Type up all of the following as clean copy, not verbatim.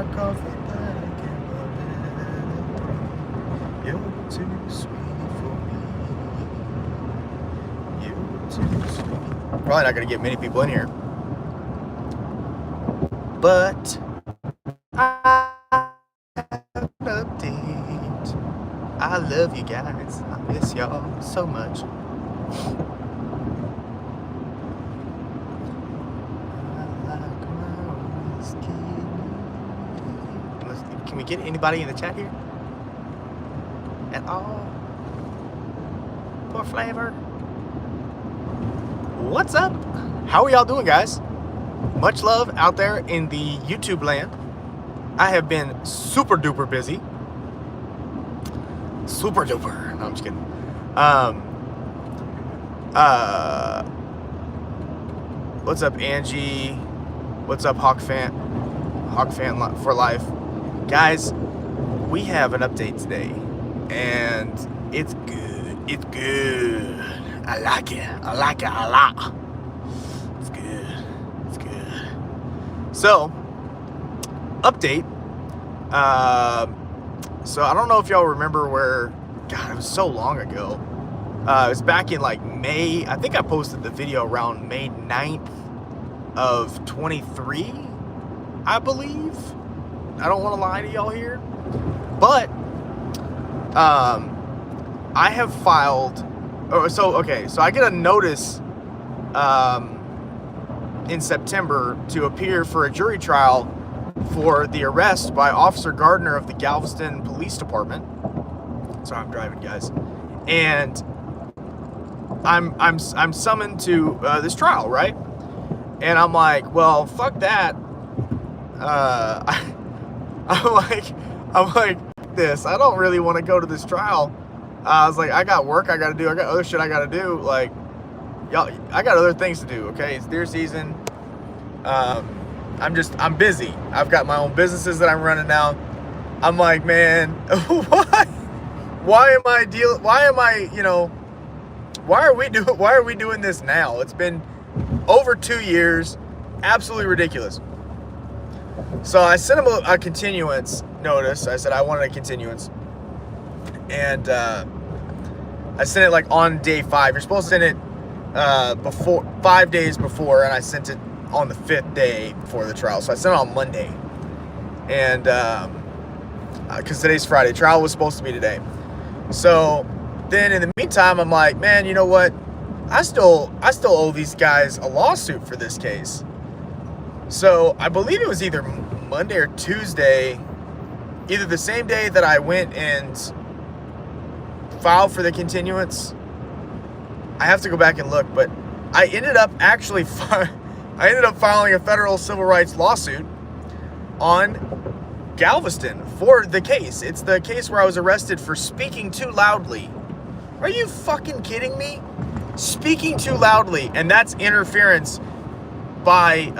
dark coffee black and velvet. You're too sweet for me. You're too sweet. Probably not gonna get many people in here, but I have an update. I love you guys. I miss y'all so much. Can we get anybody in the chat here? At all? For flavor? What's up? How are y'all doing, guys? Much love out there in the YouTube land. I have been super duper busy. Super duper. No, I'm just kidding. What's up, Angie? What's up, Hawk fan? Hawk fan for life. Guys, we have an update today, and it's good. It's good. I like it. I like it a lot. It's good. It's good. So, update. So I don't know if y'all remember where. God, it was so long ago. It was back in like May. I think I posted the video around May 9th of 23, I believe. I don't want to lie to y'all here, but I have filed. So I get a notice in September to appear for a jury trial for the arrest by Officer Gardner of the Galveston Police Department. Sorry, I'm driving, guys, and I'm summoned to this trial, right? And I'm like, well, fuck that. I'm like this. I don't really want to go to this trial. I was like, I got work I got to do. I got other shit I got to do. Like, y'all, I got other things to do. Okay, it's deer season. I'm busy. I've got my own businesses that I'm running now. I'm like, man, why are we doing this now? It's been over 2 years. Absolutely ridiculous. So I sent him a continuance notice. I said I wanted a continuance. And I sent it like on day 5. You're supposed to send it before 5 days before, and I sent it on the 5th day before the trial. So I sent it on Monday. And because today's Friday, trial was supposed to be today. So then in the meantime, I'm like, man, you know what? I still owe these guys a lawsuit for this case. So I believe it was either Monday or Tuesday, either the same day that I went and filed for the continuance. I have to go back and look, but I ended up actually filing a federal civil rights lawsuit on Galveston for the case. It's the case where I was arrested for speaking too loudly. Are you fucking kidding me? Speaking too loudly, and that's interference by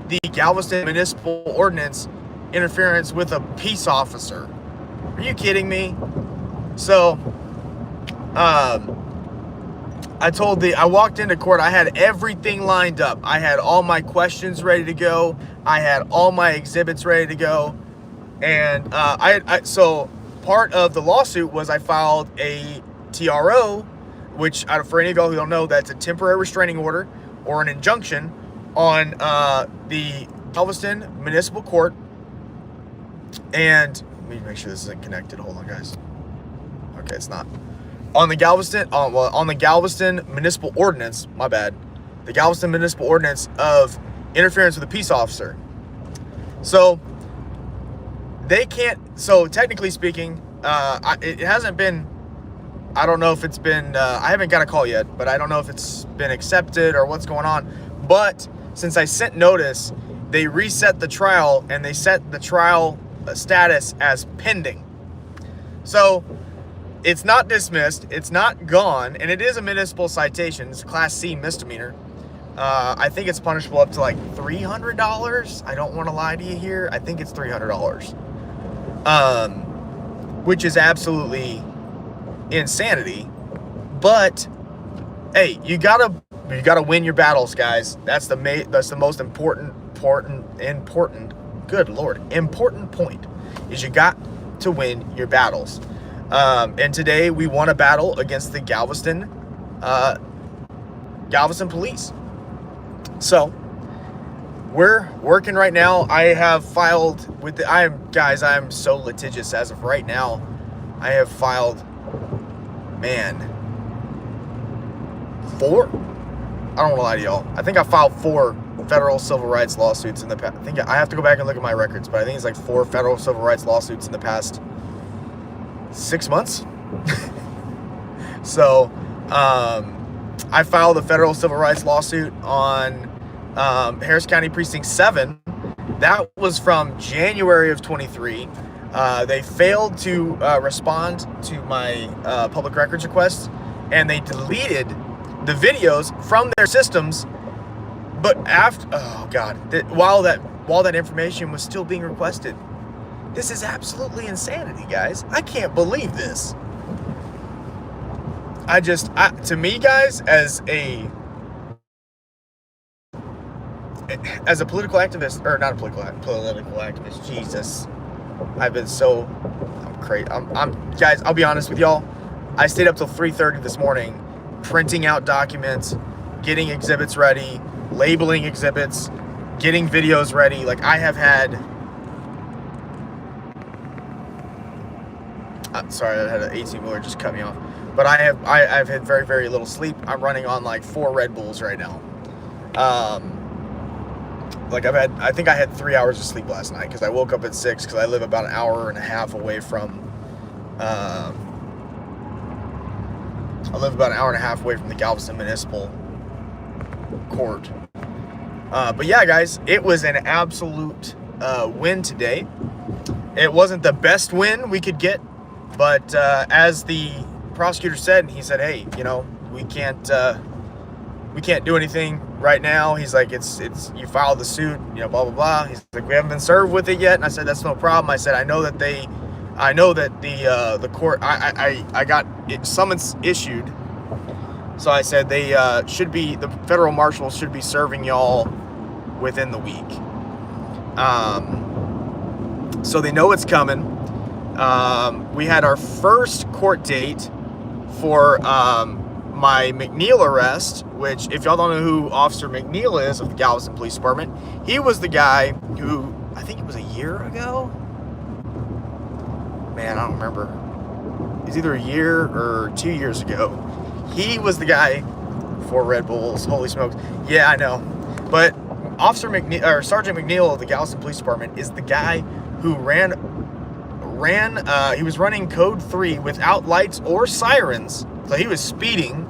the Galveston Municipal Ordinance, interference with a peace officer. Are you kidding me? So, I walked into court, I had everything lined up. I had all my questions ready to go. I had all my exhibits ready to go. And so part of the lawsuit was I filed a TRO, which, for any of y'all who don't know, that's a temporary restraining order or an injunction on the Galveston Municipal Court. And let me make sure this isn't connected. Hold on, guys. Okay, it's not. On the Galveston Municipal Ordinance, my bad. The Galveston Municipal Ordinance of interference with a peace officer. So they can't. So technically speaking, it hasn't been. I don't know if it's been. I haven't got a call yet, but I don't know if it's been accepted or what's going on. But since I sent notice, they reset the trial and they set the trial status as pending. So it's not dismissed, it's not gone, and it is a municipal citation. It's a Class C misdemeanor. I think it's punishable up to like $300. I don't want to lie to you here. I think it's $300. Which is absolutely insanity. But hey, you gotta win your battles, guys. That's the most important good Lord, important point is you got to win your battles. And today we won a battle against the Galveston police. So we're working right now. I have filed with the, I'm so litigious as of right now. I have filed, man, 4? I don't want to lie to y'all. I think I filed 4 federal civil rights lawsuits in the past. I think I have to go back and look at my records, but I think it's like 4 federal civil rights lawsuits in the past 6 months. So, I filed a federal civil rights lawsuit on Harris County Precinct 7. That was from January of 23. They failed to respond to my public records request, and they deleted the videos from their systems. But after, oh God, while that information was still being requested. This is absolutely insanity, guys. I can't believe this. To me, guys, as a political activist, or not a political activist, Jesus, I'm crazy. Guys, I'll be honest with y'all. I stayed up till 3:30 this morning, printing out documents, getting exhibits ready, labeling exhibits, getting videos ready. Like, I have had, sorry, I had an 18-wheeler just cut me off. But I've had very, very little sleep. I'm running on like 4 Red Bulls right now. I think I had 3 hours of sleep last night because I woke up at 6 because I live about an hour and a half away from, the Galveston Municipal Court. But yeah, guys, it was an absolute win today. It wasn't the best win we could get, but as the prosecutor said, he said, hey, we can't do anything right now. He's like, it's you filed the suit, blah blah blah. He's like, we haven't been served with it yet. And I said, that's no problem. I said, I know that the court, I got summons issued. So I said the federal marshals should be serving y'all within the week. So they know it's coming. We had our first court date for my McNeil arrest, which, if y'all don't know who Officer McNeil is of the Galveston Police Department, he was the guy who, I think it was a year ago? Man, I don't remember. It was either a year or 2 years ago. He was the guy for Red Bulls. Holy smokes. Yeah, I know. But Officer McNeil, or Sergeant McNeil of the Galveston Police Department, is the guy who he was running code 3 without lights or sirens. So he was speeding.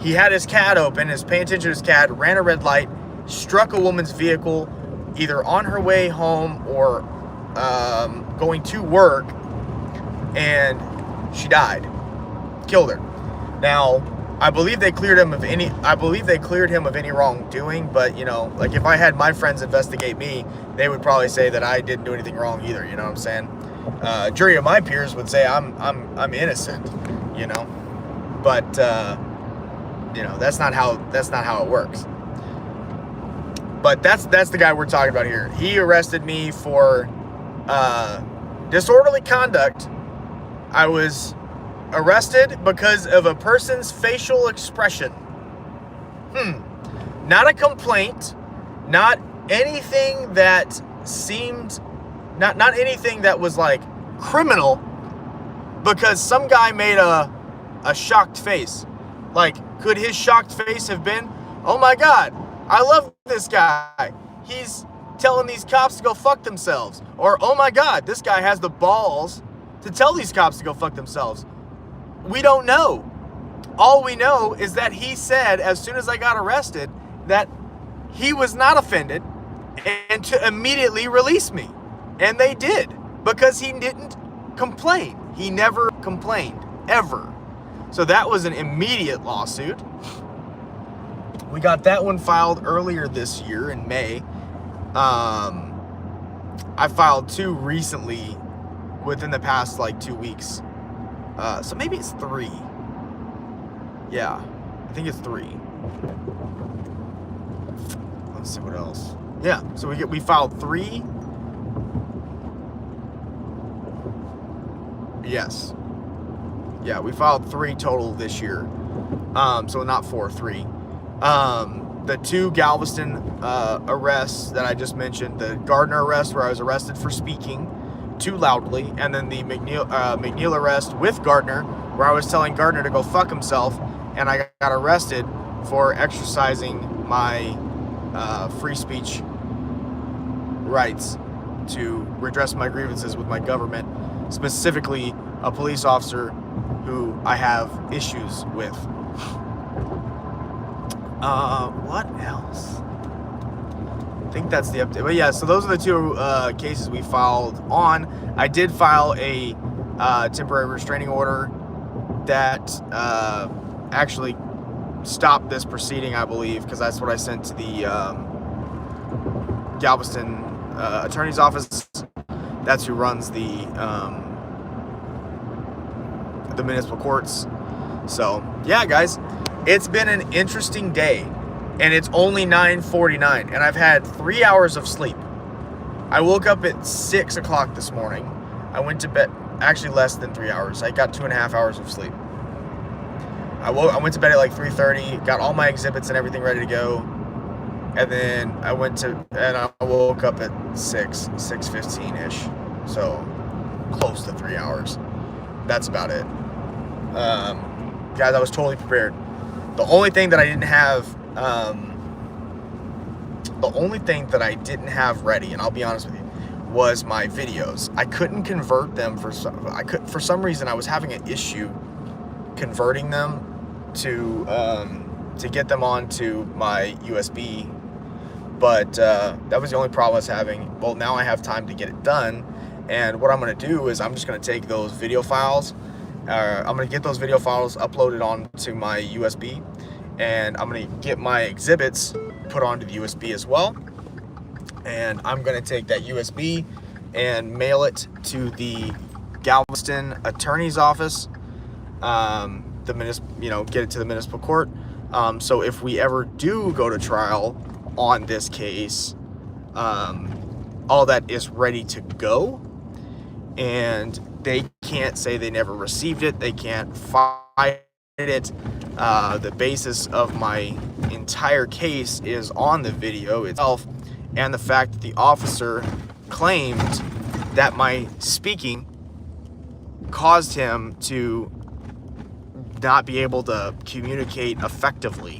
He had his CAD open, is paying attention to his CAD, ran a red light, struck a woman's vehicle, either on her way home or going to work, and she died. Killed her. Now, I believe they cleared him of any wrongdoing, but like, if I had my friends investigate me, they would probably say that I didn't do anything wrong either, you know what I'm saying? Jury of my peers would say I'm innocent, but that's not how it works. But that's the guy we're talking about here. He arrested me for disorderly conduct. I was arrested because of a person's facial expression. Not a complaint, not anything that seemed, not anything that was like criminal, because some guy made a shocked face. Like, could his shocked face have been, oh my God, I love this guy, he's telling these cops to go fuck themselves. Or, oh my God, this guy has the balls to tell these cops to go fuck themselves. We don't know. All we know is that he said, as soon as I got arrested, that he was not offended and to immediately release me. And they did, because he didn't complain. He never complained, ever. So that was an immediate lawsuit. We got that one filed earlier this year in May. I filed 2 recently within the past like 2 weeks. So maybe it's 3. Yeah, I think it's 3. Let's see what else. Yeah, so we filed 3 Yes. Yeah, we filed 3 total this year. So not 4, 3. The 2 Galveston arrests that I just mentioned, the Gardner arrest where I was arrested for speaking too loudly, and then the McNeil arrest with Gardner where I was telling Gardner to go fuck himself, and I got arrested for exercising my free speech rights to redress my grievances with my government, specifically a police officer who I have issues with. What else? I think that's the update. But yeah, so those are the 2 cases we filed on. I did file a temporary restraining order that actually stopped this proceeding, I believe, because that's what I sent to the Galveston attorney's office. That's who runs the municipal courts. So yeah, guys, it's been an interesting day, and it's only 9:49, and I've had 3 hours of sleep. I woke up at 6 o'clock this morning. I went to bed, actually less than 3 hours. I got 2.5 hours of sleep. I went to bed at like 3:30, got all my exhibits and everything ready to go, and then I woke up at 6:15-ish, so close to 3 hours. That's about it. Guys, I was totally prepared. The only thing that I didn't have ready, and I'll be honest with you, was my videos. I couldn't convert them for some reason. I was having an issue converting them to get them onto my USB, but that was the only problem I was having. Well, now I have time to get it done, and what I'm going to do is I'm just going to take those video files. I'm going to get those video files uploaded onto my USB, and I'm going to get my exhibits put onto the USB as well. And I'm going to take that USB and mail it to the Galveston attorney's office, get it to the municipal court. So if we ever do go to trial on this case, all that is ready to go, and they can't say they never received it. They can't fight it. The basis of my entire case is on the video itself, and the fact that the officer claimed that my speaking caused him to not be able to communicate effectively,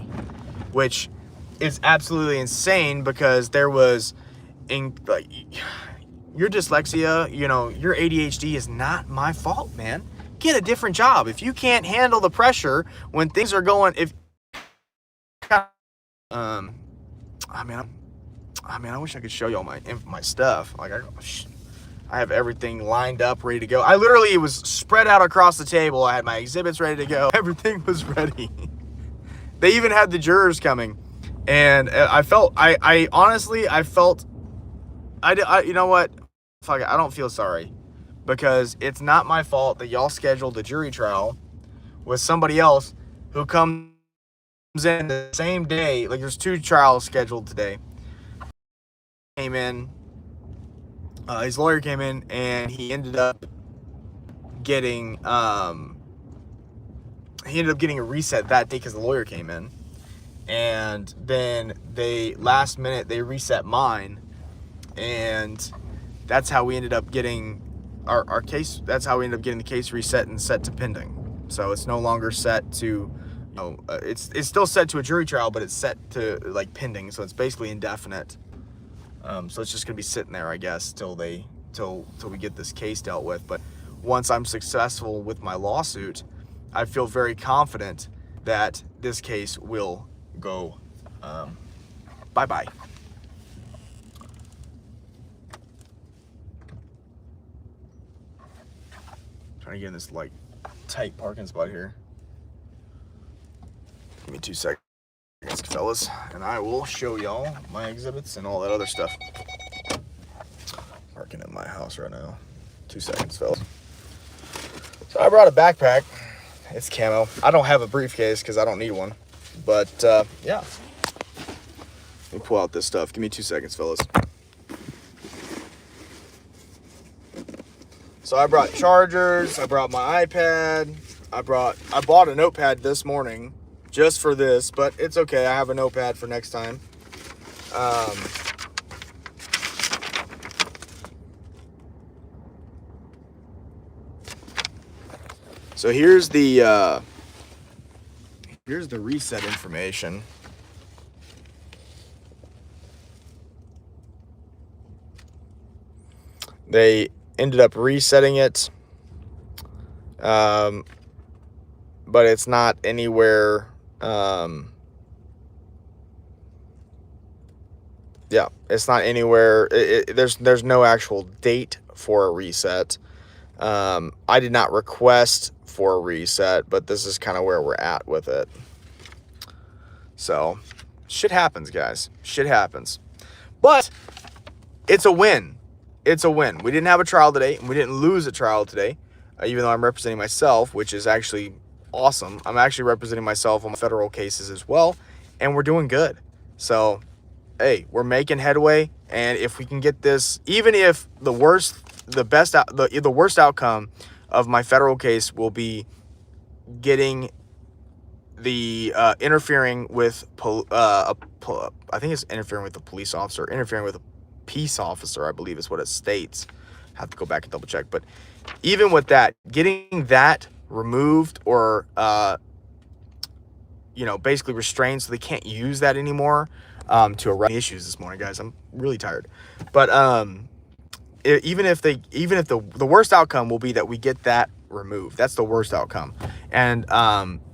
which is absolutely insane, because there was your dyslexia, your ADHD is not my fault, man. Get a different job. If you can't handle the pressure when things are going, I wish I could show y'all my stuff. Like I have everything lined up, ready to go. I literally was spread out across the table. I had my exhibits ready to go. Everything was ready. They even had the jurors coming, and I honestly felt, you know what? Fuck it, I don't feel sorry, because it's not my fault that y'all scheduled a jury trial with somebody else who comes in the same day. Like, there's 2 trials scheduled today. Came in, his lawyer came in, and he ended up getting a reset that day because the lawyer came in, and then last minute they reset mine, and that's how we ended up getting our case. That's how we ended up getting the case reset and set to pending. So it's no longer set to, it's still set to a jury trial, but it's set to like pending. So it's basically indefinite. So it's just gonna be sitting there, I guess, till we get this case dealt with. But once I'm successful with my lawsuit, I feel very confident that this case will go bye-bye. Trying to get in this like tight parking spot here. Give me 2 seconds, fellas, and I will show y'all my exhibits and all that other stuff. Parking at my house right now. 2 seconds, fellas. So I brought a backpack. It's camo. I don't have a briefcase because I don't need one. But yeah. Let me pull out this stuff. Give me 2 seconds, fellas. So I brought chargers, I brought my iPad, I bought a notepad this morning just for this, but it's okay. I have a notepad for next time. So here's the reset information. They ended up resetting it, but it's not anywhere. Yeah, it's not anywhere. There's no actual date for a reset. I did not request for a reset, but this is kind of where we're at with it. So, shit happens, guys. Shit happens. But it's a win. It's a win. We didn't have a trial today, and we didn't lose a trial today, even though I'm representing myself, which is actually awesome. I'm actually representing myself on federal cases as well, and we're doing good. So, hey, we're making headway, and if we can get this, even if the worst outcome of my federal case will be getting the interfering with I think it's interfering with the police officer, interfering with a peace officer, I believe is what it states. I have to go back and double check, but even with that, getting that removed or basically restrained so they can't use that anymore to arrest issues this morning, guys. I'm really tired, but even if the worst outcome will be that we get that removed, that's the worst outcome. And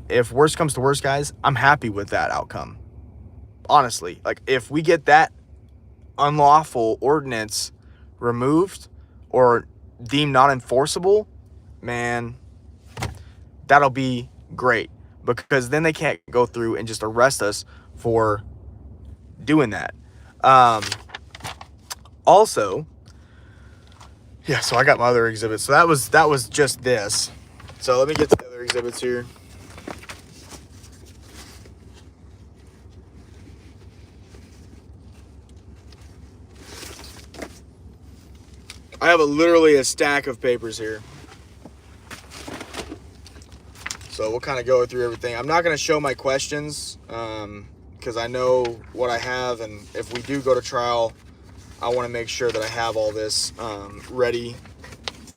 if worst comes to worst, guys, I'm happy with that outcome. Honestly, like if we get that unlawful ordinance removed or deemed non-enforceable, man, that'll be great, because then they can't go through and just arrest us for doing that. Also, yeah, so I got my other exhibits. So that was just this. So let me get to the other exhibits here. I have literally a stack of papers here. So we'll kind of go through everything. I'm not going to show my questions because I know what I have, and if we do go to trial, I want to make sure that I have all this ready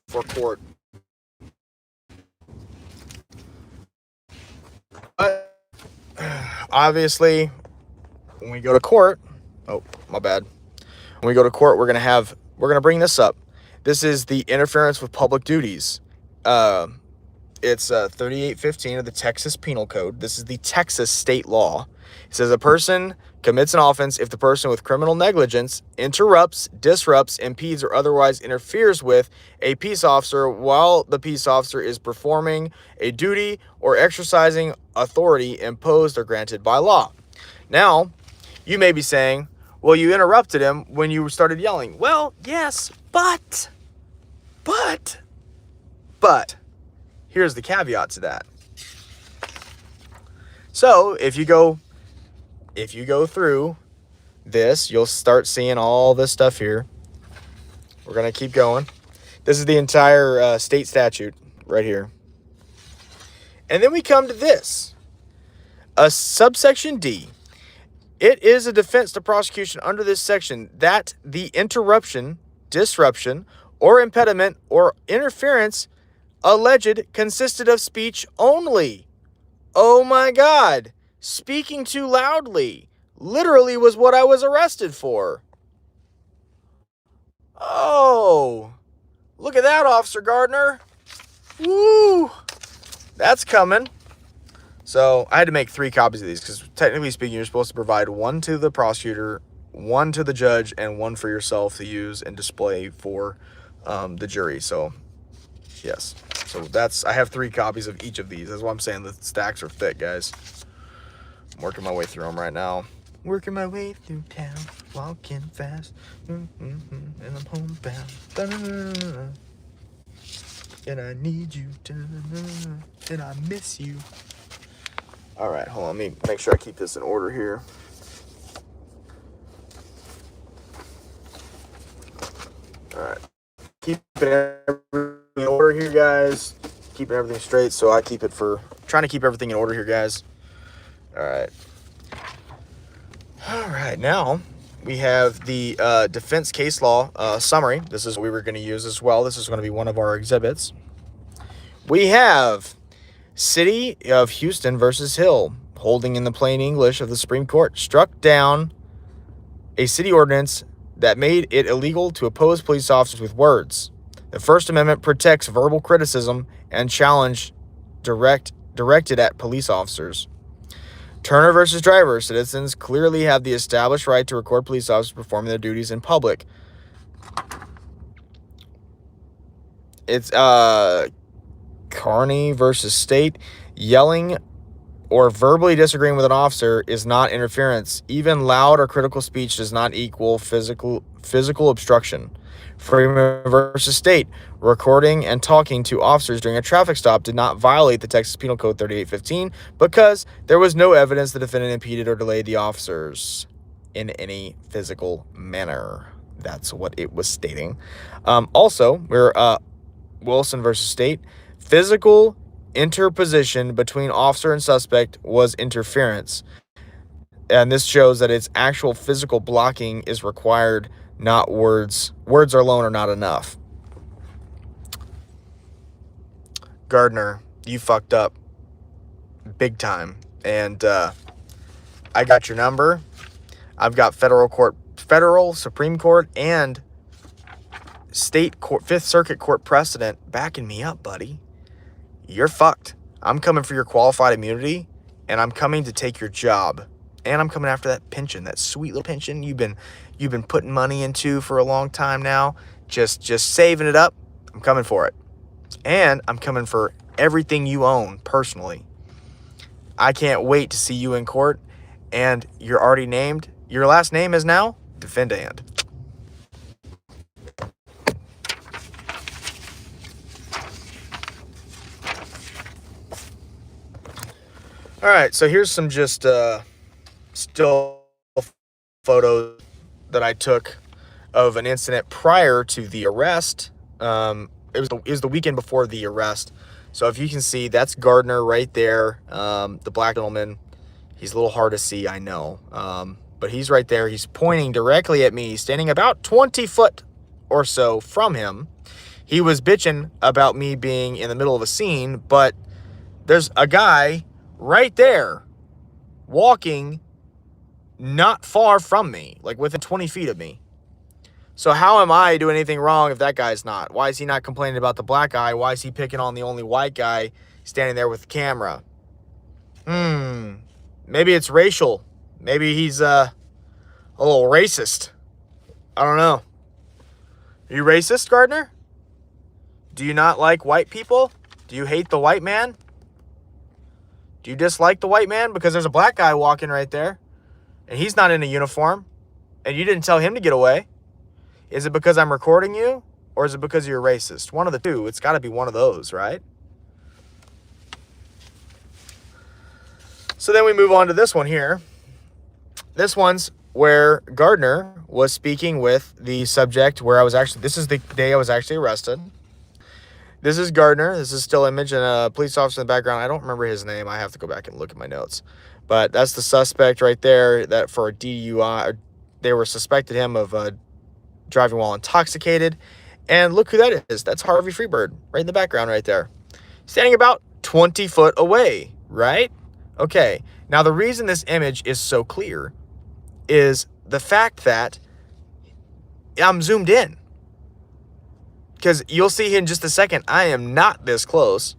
for court. But obviously, when we go to court, oh, my bad. When we go to court, we're going to bring this up. This is the interference with public duties. It's 3815 of the Texas Penal Code. This is the Texas state law. It says a person commits an offense if the person with criminal negligence interrupts, disrupts, impedes, or otherwise interferes with a peace officer while the peace officer is performing a duty or exercising authority imposed or granted by law. Now, you may be saying, well, you interrupted him when you started yelling. Well, yes, but, here's the caveat to that. So, if you go through this, you'll start seeing all this stuff here. We're going to keep going. This is the entire state statute right here. And then we come to this. A subsection D. It is a defense to prosecution under this section that the interruption, disruption, or impediment or interference alleged consisted of speech only. Oh my God. Speaking too loudly literally was what I was arrested for. Oh, look at that, Officer Gardner. Woo, that's coming. So I had to make 3 copies of these because technically speaking, you're supposed to provide 1 to the prosecutor, 1 to the judge, and 1 for yourself to use and display for the jury. So yes, so I have 3 copies of each of these. That's why I'm saying the stacks are thick, guys. I'm working my way through them right now. Working my way through town, walking fast, and I'm homebound. And I need you, and I miss you. All right, hold on. Let me make sure I keep this in order here. All right. Keep everything order here, guys. Keeping everything straight, so I keep it trying to keep everything in order here, guys. All right, now we have the defense case law summary. This is what we were going to use as well. This is going to be one of our exhibits. We have City of Houston versus Hill, holding in the plain English of the Supreme Court, struck down a city ordinance that made it illegal to oppose police officers with words. The First Amendment protects verbal criticism and challenge directed at police officers. Turner versus Driver. Citizens clearly have the established right to record police officers performing their duties in public. It's Carney versus State. Yelling or verbally disagreeing with an officer is not interference. Even loud or critical speech does not equal physical obstruction. Freeman versus State. Recording and talking to officers during a traffic stop did not violate the Texas Penal Code 3815 because there was no evidence the defendant impeded or delayed the officers in any physical manner. That's what it was stating. Also, we're Wilson versus State. Physical interposition between officer and suspect was interference. And this shows that its actual physical blocking is required, not words. Words alone are not enough. Gardner, you fucked up big time. And I got your number. I've got federal Supreme Court and state court, Fifth Circuit court precedent backing me up, buddy. You're fucked. I'm coming for your qualified immunity, and I'm coming to take your job. And I'm coming after that pension, that sweet little pension you've been putting money into for a long time now, just saving it up. I'm coming for it. And I'm coming for everything you own personally. I can't wait to see you in court, and you're already named. Your last name is now Defendant. All right, so here's some just still photos that I took of an incident prior to the arrest. It was the weekend before the arrest. So if you can see, that's Gardner right there, the black gentleman. He's a little hard to see, I know, but he's right there. He's pointing directly at me, standing about 20 foot or so from him. He was bitching about me being in the middle of a scene, but there's a guy right there walking not far from me, like within 20 feet of me. So how am I doing anything wrong if that guy's not? Why is he not complaining about the black guy? Why is he picking on the only white guy standing there with the camera? Maybe it's racial. Maybe he's a little racist. I don't know. Are you racist, Gardner? Do you not like white people? Do you hate the white man? Do you dislike the white man? Because there's a black guy walking right there, and he's not in a uniform, and you didn't tell him to get away. Is it because I'm recording you, or is it because you're racist? One of the two. It's got to be one of those, right? So then we move on to this one here. This one's where Gardner was speaking with the subject where this is the day I was actually arrested. This is Gardner. This is still image and a police officer in the background. I don't remember his name. I have to go back and look at my notes. But that's the suspect right there that for a DUI, they were suspected him of driving while intoxicated. And look who that is. That's Harvey Freebird right in the background right there. Standing about 20 foot away, right? Okay. Now, the reason this image is so clear is the fact that I'm zoomed in. Because you'll see in just a second, I am not this close.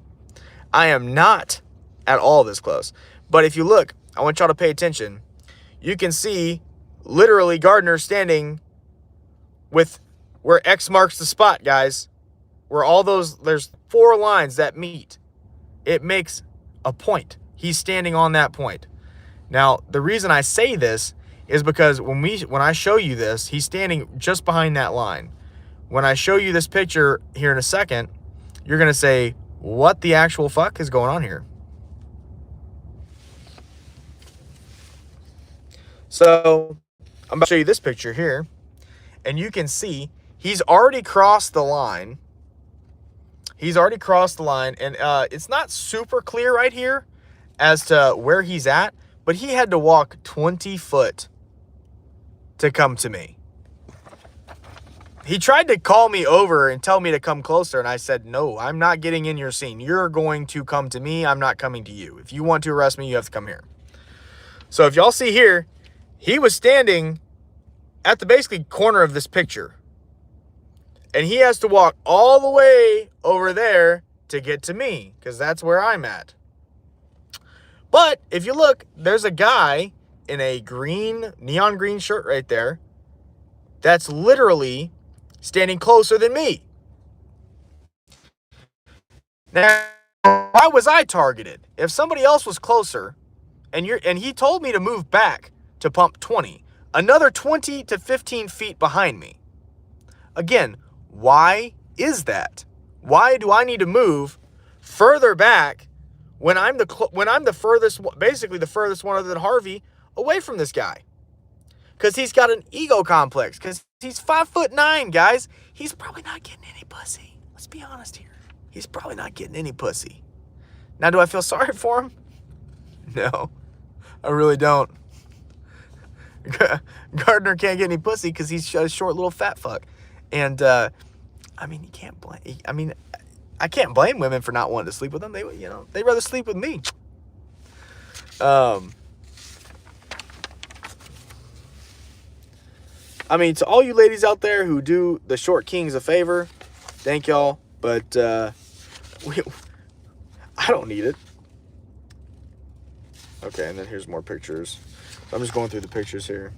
I am not at all this close. But if you look, I want y'all to pay attention. You can see literally Gardner standing with where X marks the spot, guys. Where all those, there's 4 lines that meet. It makes a point. He's standing on that point. Now, the reason I say this is because when I show you this, he's standing just behind that line. When I show you this picture here in a second, you're going to say, what the actual fuck is going on here? So I'm about to show you this picture here, and you can see he's already crossed the line. He's already crossed the line, and it's not super clear right here as to where he's at, but he had to walk 20 foot to come to me. He tried to call me over and tell me to come closer, and I said, no, I'm not getting in your scene. You're going to come to me. I'm not coming to you. If you want to arrest me, you have to come here. So if y'all see here, he was standing at the basically corner of this picture. And he has to walk all the way over there to get to me, because that's where I'm at. But if you look, there's a guy in a green, neon green shirt right there that's literally standing closer than me. Now, why was I targeted? If somebody else was closer, and he told me to move back to pump 20, another 20 to 15 feet behind me. Again, why is that? Why do I need to move further back when I'm the furthest, basically the furthest one other than Harvey, away from this guy? Because he's got an ego complex. Because he's 5'9", guys. He's probably not getting any pussy. Let's be honest here. He's probably not getting any pussy. Now, do I feel sorry for him? No, I really don't. Gardner can't get any pussy because he's a short little fat fuck. And, I mean, you can't blame, I mean, I can't blame women for not wanting to sleep with them. They'd rather sleep with me. I mean, to all you ladies out there who do the short kings a favor, thank y'all. But, I don't need it. Okay, and then here's more pictures. So I'm just going through the pictures here,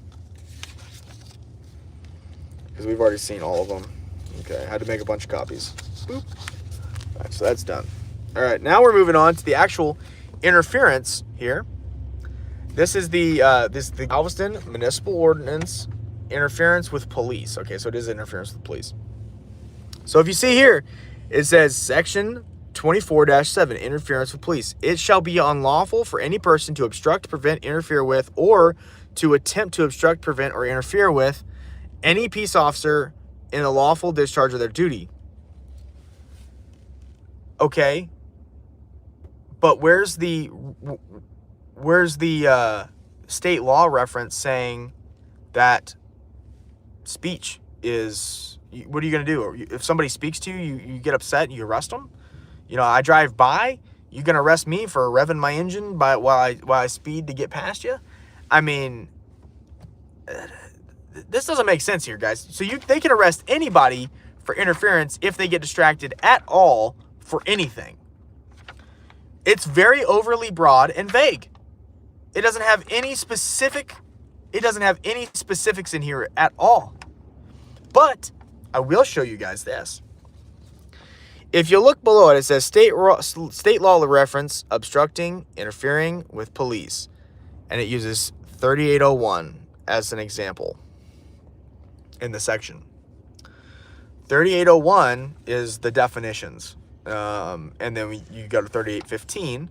because we've already seen all of them. Okay, I had to make a bunch of copies. Boop. All right, so that's done. All right, now we're moving on to the actual interference here. This is the Galveston Municipal Ordinance interference with police. Okay, so it is interference with police. So if you see here, it says section 24-7, interference with police. It shall be unlawful for any person to obstruct, prevent, interfere with, or to attempt to obstruct, prevent, or interfere with any peace officer in the lawful discharge of their duty. Okay, but where's the state law reference saying that speech is, what are you going to do? If somebody speaks to you, you get upset and you arrest them? You know, I drive by, you going to arrest me for revving my engine while I speed to get past you? I mean, this doesn't make sense here, guys. So they can arrest anybody for interference if they get distracted at all for anything. It's very overly broad and vague. It doesn't have any specifics in here at all. But I will show you guys this. If you look below it, it says state law reference obstructing, interfering with police. And it uses 3801 as an example in the section. 3801 is the definitions. And then you go to 3815.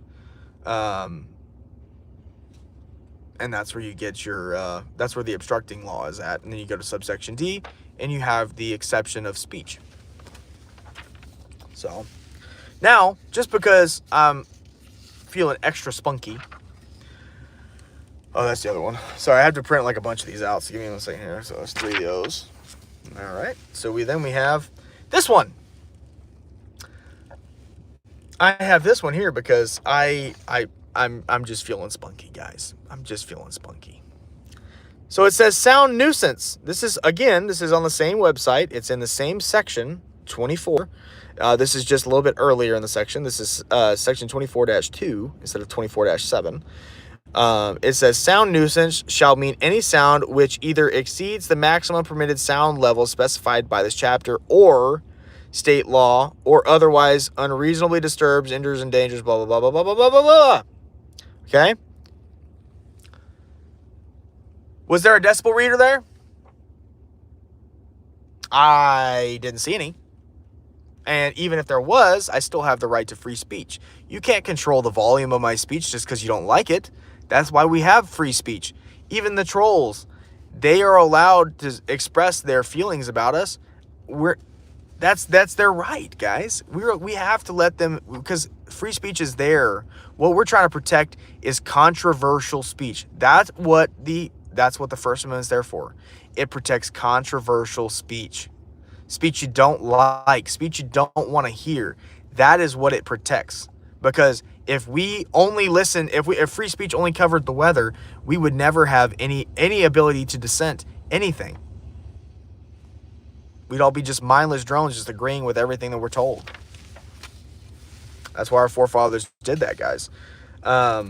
And that's where you get your, that's where the obstructing law is at. And then you go to subsection D, and you have the exception of speech. So, now, just because I'm feeling extra spunky. Oh, that's the other one. Sorry, I have to print like a bunch of these out, so give me 1 second here. So, there's 3 of those. All right. So, we have this one. I have this one here because I'm just feeling spunky, guys. I'm just feeling spunky. So it says sound nuisance. This is on the same website. It's in the same section, 24. This is just a little bit earlier in the section. This is section 24-2 instead of 24-7. It says sound nuisance shall mean any sound which either exceeds the maximum permitted sound level specified by this chapter or state law, or otherwise unreasonably disturbs, injures, endangers, blah, blah, blah, blah, blah, blah, blah, blah. Okay? Was there a decibel reader there? I didn't see any. And even if there was, I still have the right to free speech. You can't control the volume of my speech just because you don't like it. That's why we have free speech. Even the trolls, they are allowed to express their feelings about us. That's their right, guys. We have to let them, because free speech is there. What we're trying to protect is controversial speech. That's what the First Amendment is there for. It protects controversial speech. Speech you don't like, speech you don't want to hear. That is what it protects. Because if we only listen, if free speech only covered the weather, we would never have any ability to dissent anything. We'd all be just mindless drones, just agreeing with everything that we're told. That's why our forefathers did that, guys. But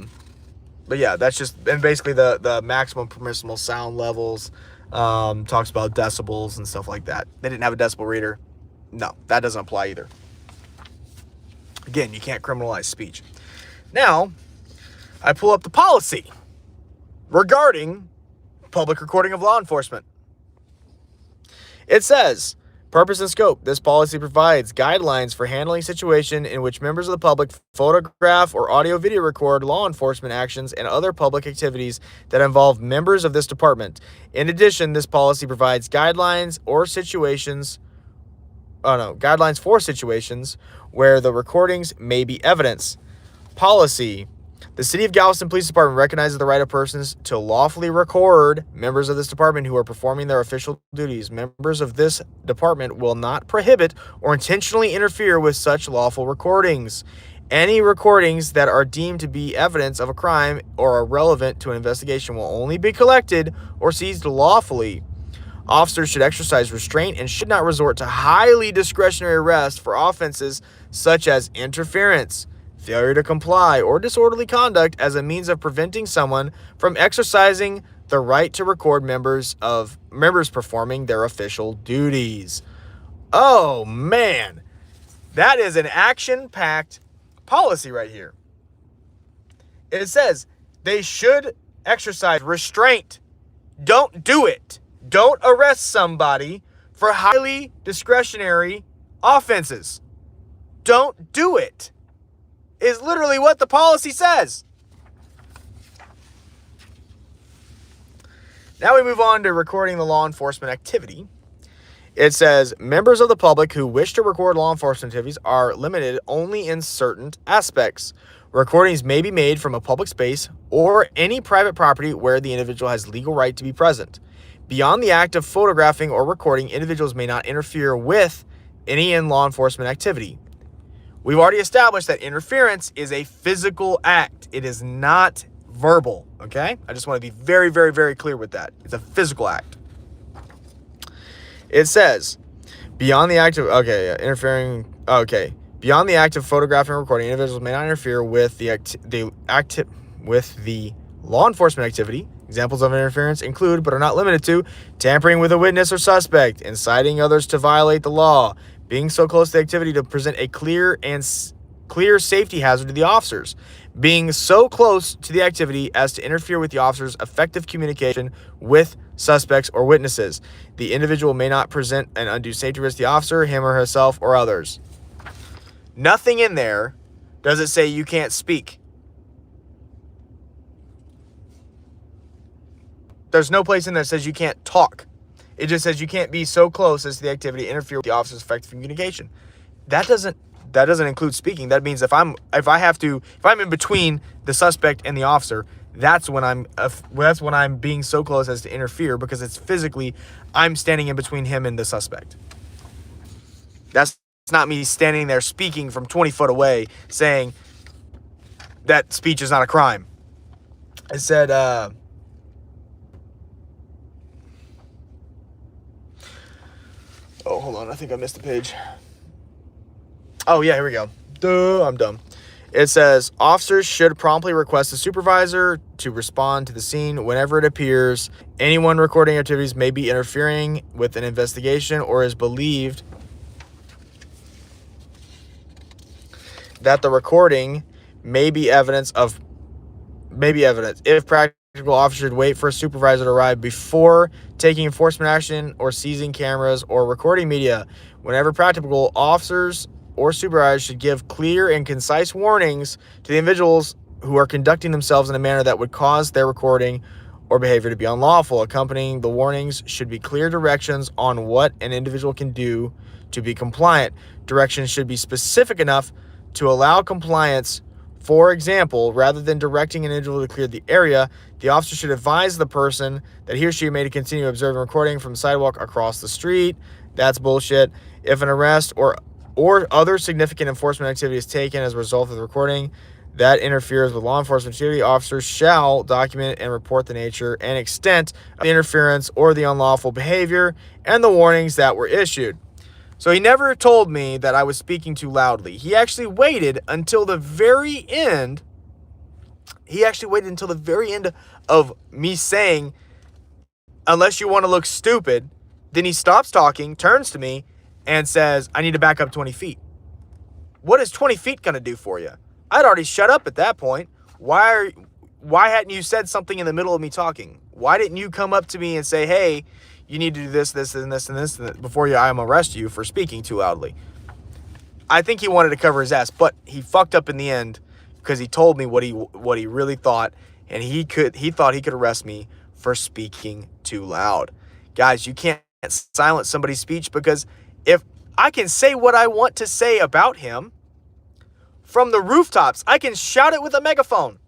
yeah, that's just, and basically the maximum permissible sound levels, talks about decibels and stuff like that. They didn't have a decibel reader. No, that doesn't apply either. Again, you can't criminalize speech. Now, I pull up the policy regarding public recording of law enforcement. It says, purpose and scope. This policy provides guidelines for handling situation in which members of the public photograph or audio video record law enforcement actions and other public activities that involve members of this department. In addition, this policy provides guidelines for situations where the recordings may be evidence. Policy. The City of Galveston Police Department recognizes the right of persons to lawfully record members of this department who are performing their official duties. Members of this department will not prohibit or intentionally interfere with such lawful recordings. Any recordings that are deemed to be evidence of a crime or are relevant to an investigation will only be collected or seized lawfully. Officers should exercise restraint and should not resort to highly discretionary arrest for offenses such as interference, failure to comply, or disorderly conduct as a means of preventing someone from exercising the right to record members performing their official duties. Oh man, that is an action-packed policy right here. It says they should exercise restraint. Don't do it. Don't arrest somebody for highly discretionary offenses. Don't do it. Is literally what the policy says. Now we move on to recording the law enforcement activity. It says members of the public who wish to record law enforcement activities are limited only in certain aspects. Recordings may be made from a public space or any private property where the individual has legal right to be present. Beyond the act of photographing or recording, individuals may not interfere with any in law enforcement activity. We've already established that interference is a physical act. It is not verbal, okay? I just want to be very, very, very clear with that. It's a physical act. It says, beyond the act of, beyond the act of photographing or recording, individuals may not interfere with the law enforcement activity. Examples of interference include, but are not limited to, tampering with a witness or suspect, inciting others to violate the law, being so close to the activity to present a clear safety hazard to the officers, being so close to the activity as to interfere with the officer's effective communication with suspects or witnesses. The individual may not present an undue safety risk to the officer, him or herself, or others. Nothing in there does it say you can't speak. There's no place in there that says you can't talk. It just says you can't be so close as to the activity to interfere with the officer's effective communication. That doesn't include speaking. That means if I'm in between the suspect and the officer, that's when I'm being so close as to interfere, because it's physically I'm standing in between him and the suspect. That's not me standing there speaking from 20 foot away saying that speech is not a crime. It said oh, hold on. I think I missed the page. Oh, yeah, here we go. Duh, I'm dumb. It says, officers should promptly request a supervisor to respond to the scene whenever it appears anyone recording activities may be interfering with an investigation or is believed that the recording may be evidence. If practical, officers should wait for a supervisor to arrive before taking enforcement action or seizing cameras or recording media. Whenever practicable, officers or supervisors should give clear and concise warnings to the individuals who are conducting themselves in a manner that would cause their recording or behavior to be unlawful. Accompanying the warnings should be clear directions on what an individual can do to be compliant. Directions should be specific enough to allow compliance. For example, rather than directing an individual to clear the area, the officer should advise the person that he or she may continue observing recording from the sidewalk across the street. That's bullshit. If an arrest or other significant enforcement activity is taken as a result of the recording that interferes with law enforcement activity, officers shall document and report the nature and extent of the interference or the unlawful behavior and the warnings that were issued. So he never told me that I was speaking too loudly. He actually waited until the very end. Of me saying, unless you want to look stupid. Then he stops talking, turns to me, and says, I need to back up 20 feet. What is 20 feet going to do for you? I'd already shut up at that point. Why hadn't you said something in the middle of me talking? Why didn't you come up to me and say, hey, you need to do this, this, and this, and this before I arrest you for speaking too loudly? I think he wanted to cover his ass, but he fucked up in the end because he told me what he really thought, and he thought he could arrest me for speaking too loud. Guys, you can't silence somebody's speech, because if I can say what I want to say about him from the rooftops, I can shout it with a megaphone,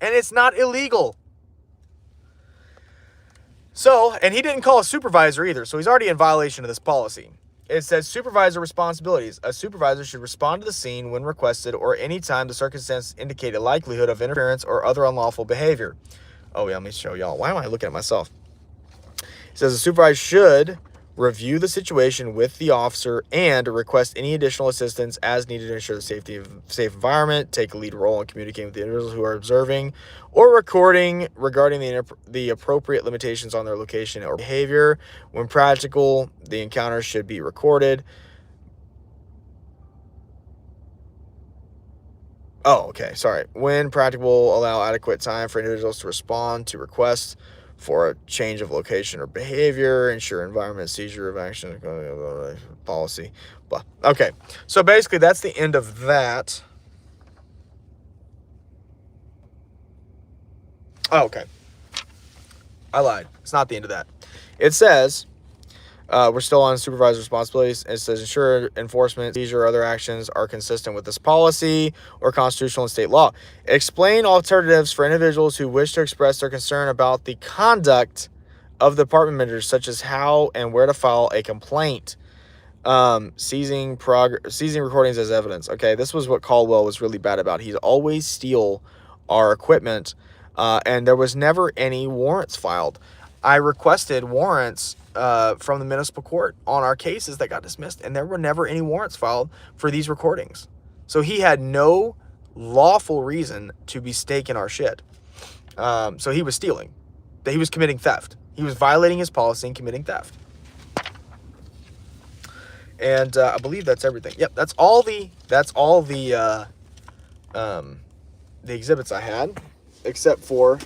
and it's not illegal. So, and he didn't call a supervisor either, so he's already in violation of this policy. It says supervisor responsibilities. A supervisor should respond to the scene when requested or any time the circumstances indicate a likelihood of interference or other unlawful behavior. Oh, yeah, let me show y'all. Why am I looking at myself? It says a supervisor should review the situation with the officer and request any additional assistance as needed to ensure the safe environment, take a lead role in communicating with the individuals who are observing or recording regarding the appropriate limitations on their location or behavior. When practical, the encounter should be recorded. Oh, okay, sorry. When practical, allow adequate time for individuals to respond to requests for a change of location or behavior, ensure environment, seizure of action, policy. Blah. Okay, so basically that's the end of that. Oh, okay. I lied. It's not the end of that. It says, we're still on supervisor responsibilities. It says ensure enforcement, seizure, or other actions are consistent with this policy or constitutional and state law. Explain alternatives for individuals who wish to express their concern about the conduct of the department managers, such as how and where to file a complaint. Seizing recordings as evidence. Okay, this was what Caldwell was really bad about. He'd always steal our equipment, and there was never any warrants filed. I requested warrants from the municipal court on our cases that got dismissed, and there were never any warrants filed for these recordings. So he had no lawful reason to be staking our shit. So he was stealing. He was committing theft. He was violating his policy and committing theft. And I believe that's everything. Yep, that's all the exhibits I had, except for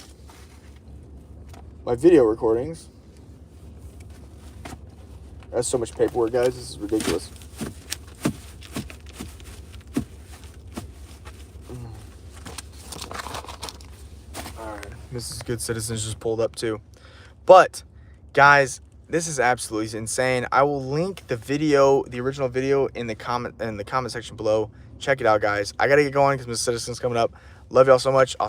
my video recordings. That's so much paperwork, guys. This is ridiculous. Alright. Mrs. Good Citizens just pulled up too. But, guys, this is absolutely insane. I will link the video, the original video, in the comment section below. Check it out, guys. I gotta get going because Mrs. Citizens coming up. Love y'all so much. I'll see you.